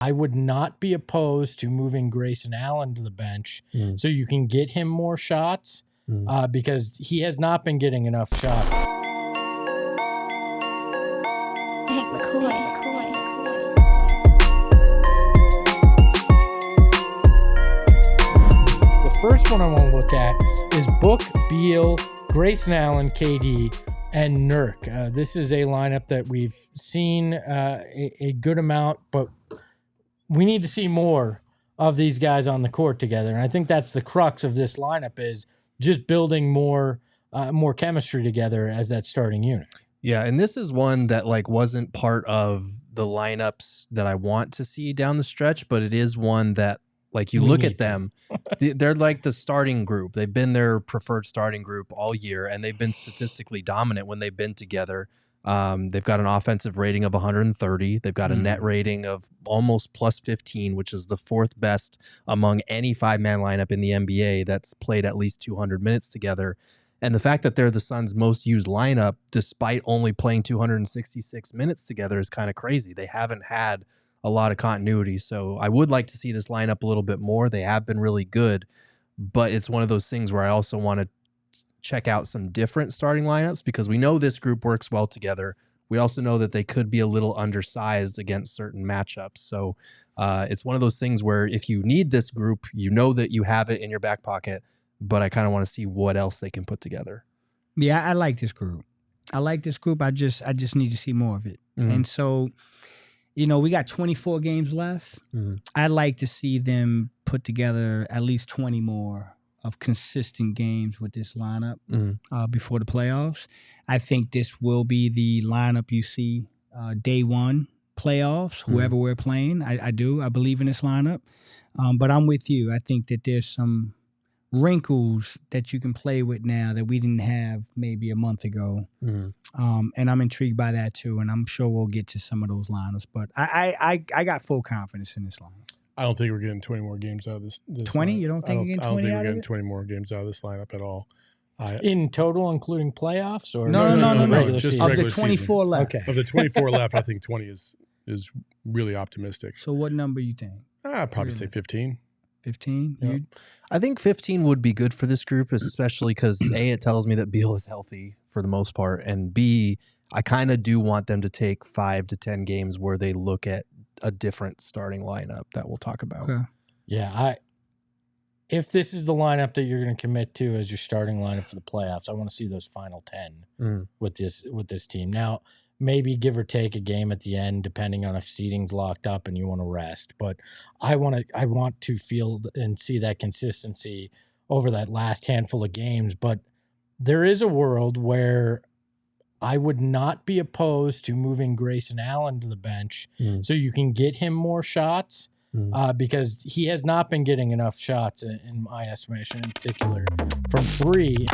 I would not be opposed to moving Grayson Allen to the bench so you can get him more shots because he has not been getting enough shots. The first one I want to look at is Book, Beal, Grayson Allen, KD, and Nurk. This is a lineup that we've seen a good amount, but we need to see more of these guys on the court together. And I think that's the crux of this lineup, is just building more chemistry together as that starting unit. Yeah, and this is one that wasn't part of the lineups that I want to see down the stretch, but it is one that you look at them, they're like the starting group. They've been their preferred starting group all year, and they've been statistically dominant when they've been together. They've got an offensive rating of 130. They've got a net rating of almost plus 15, which is the fourth best among any five-man lineup in the NBA that's played at least 200 minutes together. And the fact that they're the Suns' most used lineup, despite only playing 266 minutes together, is kind of crazy. They haven't had a lot of continuity. So I would like to see this lineup a little bit more. They have been really good, but it's one of those things where I also want to check out some different starting lineups because we know this group works well together. We also know that they could be a little undersized against certain matchups. So it's one of those things where if you need this group, you know that you have it in your back pocket, but I kind of want to see what else they can put together. Yeah, I like this group. I just need to see more of it. And so, we got 24 games left. I'd like to see them put together at least 20 more of consistent games with this lineup before the playoffs. I think this will be the lineup you see day one playoffs, whoever we're playing. I do. I believe in this lineup. But I'm with you. I think that there's some wrinkles that you can play with now that we didn't have maybe a month ago. And I'm intrigued by that too. And I'm sure we'll get to some of those lineups. But I got full confidence in this lineup. I don't think we're getting 20 more games out of this 20? lineup. You don't think you're getting 20 I don't think out we're of getting it? 20 more games out of this lineup at all. In total, including playoffs? Or No. Just Of regular the 24 season. left. Okay. Of the 24 left, I think 20 is really optimistic. So what number you think? I'd probably say 15. 15? Yeah. I think 15 would be good for this group, especially because A, it tells me that Beal is healthy for the most part, and B, I kind of do want them to take 5 to 10 games where they look at a different starting lineup that we'll talk about. Okay. Yeah, if this is the lineup that you're going to commit to as your starting lineup for the playoffs, I want to see those final 10 with this team. Now, maybe give or take a game at the end, depending on if seeding's locked up and you want to rest. But I want to feel and see that consistency over that last handful of games. But there is a world where I would not be opposed to moving Grayson Allen to the bench so you can get him more shots because he has not been getting enough shots in my estimation, in particular from three.